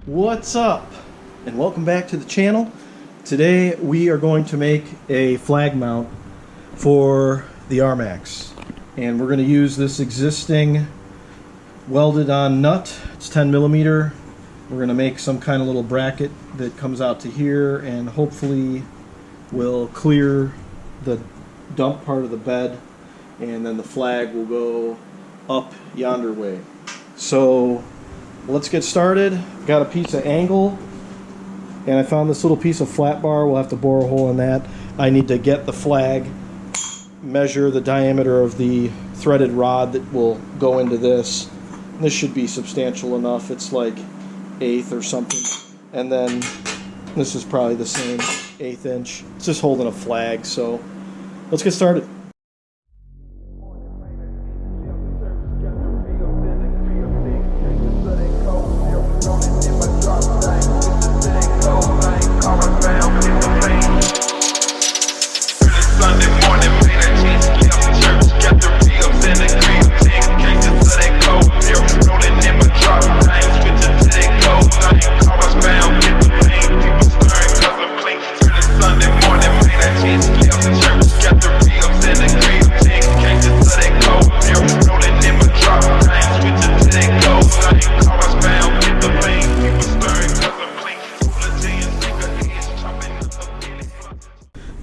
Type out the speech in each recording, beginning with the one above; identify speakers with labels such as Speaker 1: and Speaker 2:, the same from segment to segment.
Speaker 1: What's up, and welcome back to the channel. Today we are going to make a flag mount for the RMAX, and we're going to use this existing welded on nut. It's 10mm. We're going to make some kind of little bracket that comes out to here and hopefully will clear the dump part of the bed, and then the flag will go up yonder way. So let's get started. Got a piece of angle, and I found this little piece of flat bar. We'll have to bore a hole in that. I need to get the flag, measure the diameter of the threaded rod that will go into this. This should be substantial enough. It's like 1/8 or something. And then this is probably the same, 1/8 inch. It's just holding a flag, so let's get started.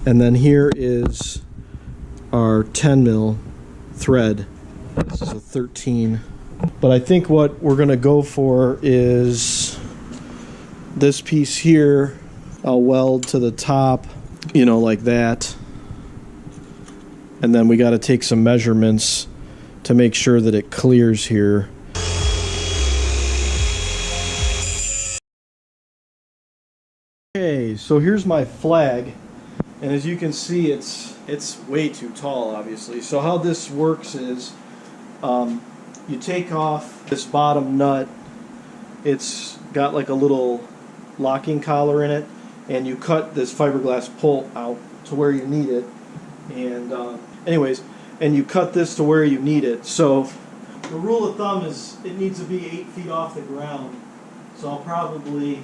Speaker 1: And then here is our 10mm thread. This is a 13. But I think what we're going to go for is this piece here. I'll weld to the top, you know, like that. And then we got to take some measurements to make sure that it clears here. Okay, so here's my flag. And as you can see, it's way too tall, obviously. So how this works is you take off this bottom nut. It's got like a little locking collar in it, and you cut this fiberglass pull out to where you need it. And anyways, and you cut this to where you need it. So the rule of thumb is it needs to be 8 feet off the ground. So I'll probably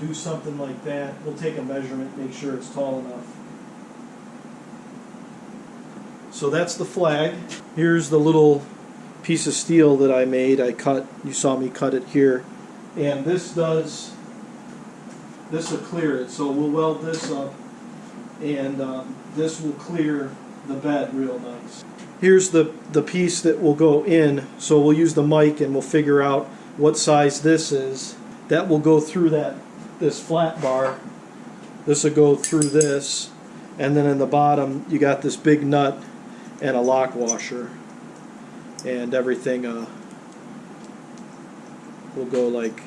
Speaker 1: do something like that. We'll take a measurement, make sure it's tall enough. So that's the flag. Here's the little piece of steel that I made. I cut, you saw me cut it here. And this will clear it. So we'll weld this up, and this will clear the bed real nice. Here's the piece that will go in. So we'll use the mic and we'll figure out what size this is. That will go through this flat bar. This will go through this, and then in the bottom you got this big nut and a lock washer, and everything will go like,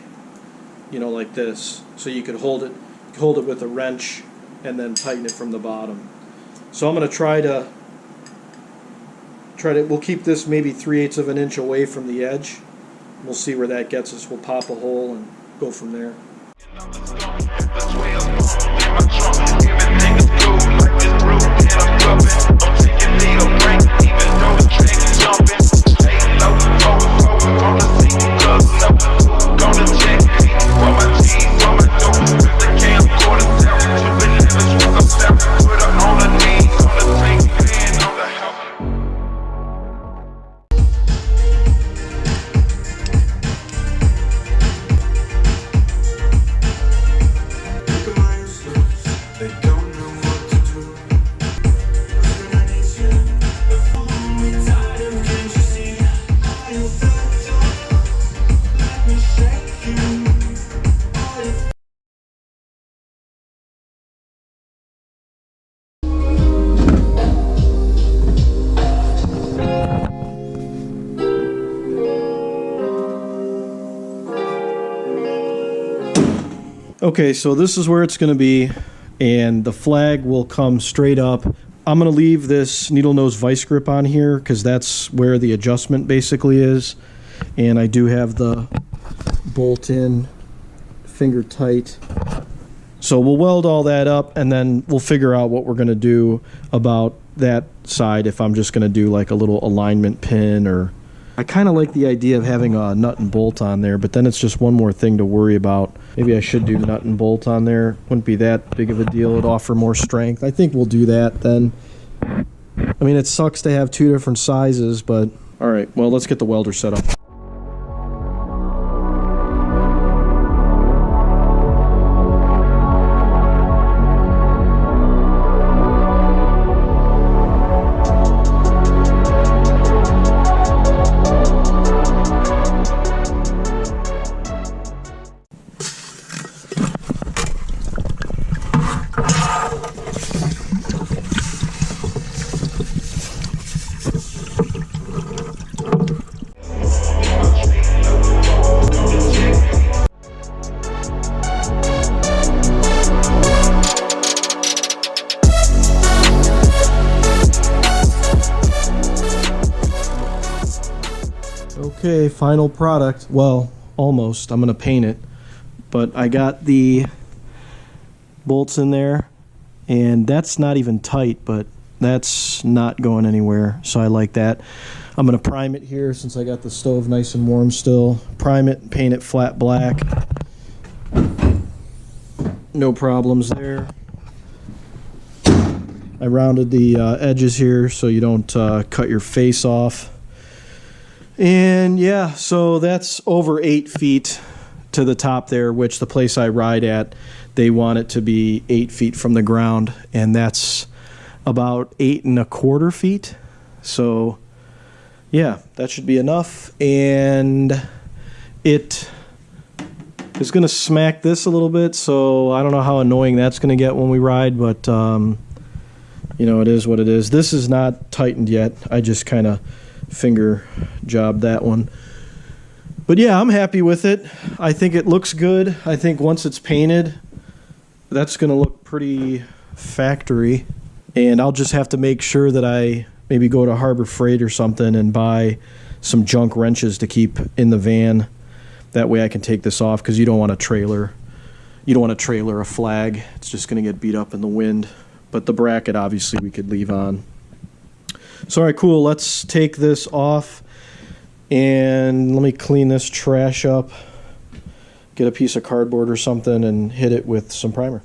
Speaker 1: you know, like this. So you could hold it with a wrench and then tighten it from the bottom. So I'm going to try to we'll keep this maybe 3/8 of an inch away from the edge. We'll see where that gets us. We'll pop a hole and go from there. Okay, so this is where it's going to be, and the flag will come straight up. I'm going to leave this needle nose vice grip on here because that's where the adjustment basically is, and I do have the bolt in finger tight. So we'll weld all that up, and then we'll figure out what we're going to do about that side, if I'm just going to do like a little alignment pin or I kind of like the idea of having a nut and bolt on there, but then it's just one more thing to worry about. Maybe I should do nut and bolt on there. Wouldn't be that big of a deal. It'd offer more strength. I think we'll do that then. I mean, it sucks to have two different sizes, but all right, well, let's get the welder set up. Okay, final product. Well, almost. I'm gonna paint it, but I got the bolts in there, and that's not even tight, but that's not going anywhere, so I like that. I'm gonna prime it here since I got the stove nice and warm still. Prime it and paint it flat black. No problems there. I rounded the edges here so you don't cut your face off. And yeah, so that's over 8 feet to the top there, which the place I ride at, they want it to be 8 feet from the ground, and that's about 8 1/4 feet. So yeah, that should be enough. And it is going to smack this a little bit, so I don't know how annoying that's going to get when we ride, but you know, it is what it is. This is not tightened yet. I just kind of finger job that one, but yeah, I'm happy with it. I think it looks good. I think once it's painted, that's gonna look pretty factory, and I'll just have to make sure that I maybe go to Harbor Freight or something and buy some junk wrenches to keep in the van. That way I can take this off, because you don't want a trailer a flag. It's just gonna get beat up in the wind. But the bracket obviously we could leave on. So, all right, cool. Let's take this off, and let me clean this trash up, get a piece of cardboard or something, and hit it with some primer.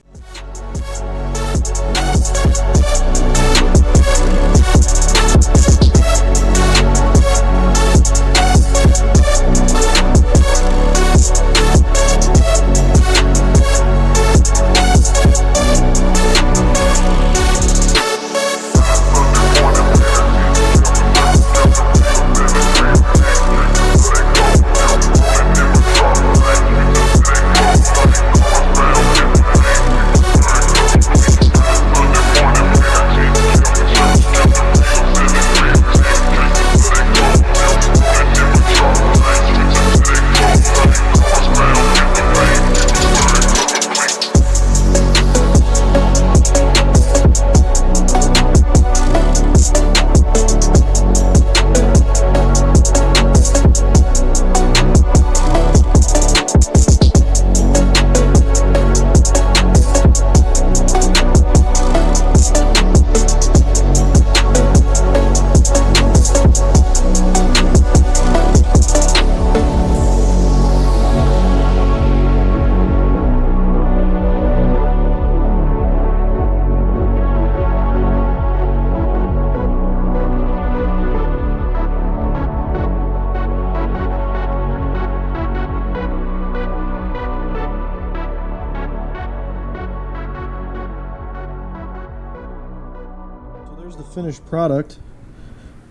Speaker 1: The finished product.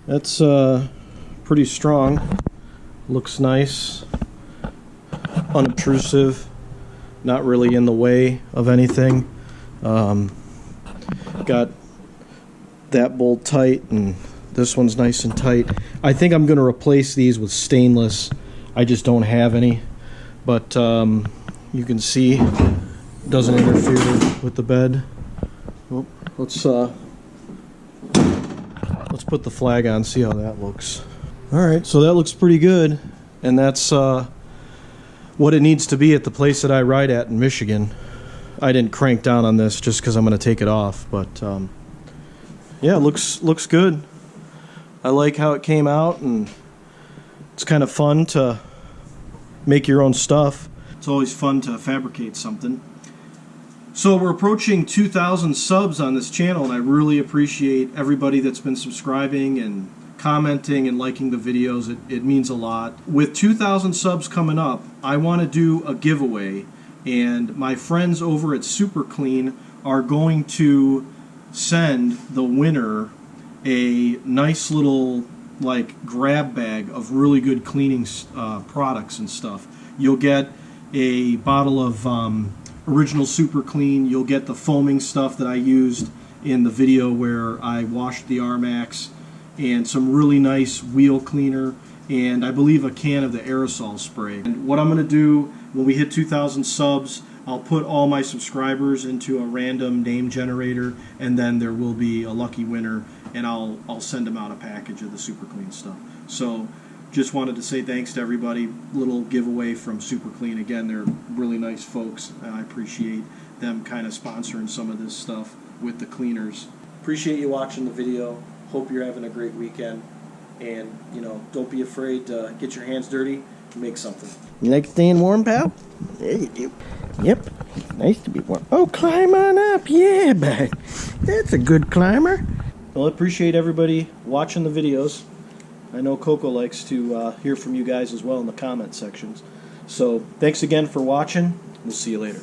Speaker 1: That's pretty strong. Looks nice, unobtrusive, not really in the way of anything. Got that bolt tight, and this one's nice and tight. I think I'm going to replace these with stainless. I just don't have any, but you can see it doesn't interfere with the bed. Oh, let's put the flag on, see how that looks. Alright, so that looks pretty good, and that's what it needs to be at the place that I ride at in Michigan. I didn't crank down on this just because I'm going to take it off, but yeah, it looks good. I like how it came out, and It's kind of fun to make your own stuff. It's always fun to fabricate something. So we're approaching 2,000 subs on this channel, and I really appreciate everybody that's been subscribing and commenting and liking the videos. It means a lot. With 2,000 subs coming up, I want to do a giveaway, and my friends over at Super Clean are going to send the winner a nice little like grab bag of really good cleaning products and stuff. You'll get a bottle of original Super Clean. You'll get the foaming stuff that I used in the video where I washed the RMAX, and some really nice wheel cleaner, and I believe a can of the aerosol spray. And what I'm going to do when we hit 2,000 subs, I'll put all my subscribers into a random name generator, and then there will be a lucky winner, and I'll send them out a package of the Super Clean stuff. So just wanted to say thanks to everybody. Little giveaway from Super Clean. Again, they're really nice folks, and I appreciate them kind of sponsoring some of this stuff with the cleaners. Appreciate you watching the video. Hope you're having a great weekend, and don't be afraid to get your hands dirty and make something.
Speaker 2: You like staying warm, pal? Yeah, you do. Yep. Nice to be warm. Oh, climb on up. Yeah, bud. That's a good climber.
Speaker 1: Well, I appreciate everybody watching the videos. I know Coco likes to hear from you guys as well in the comment sections. So thanks again for watching. We'll see you later.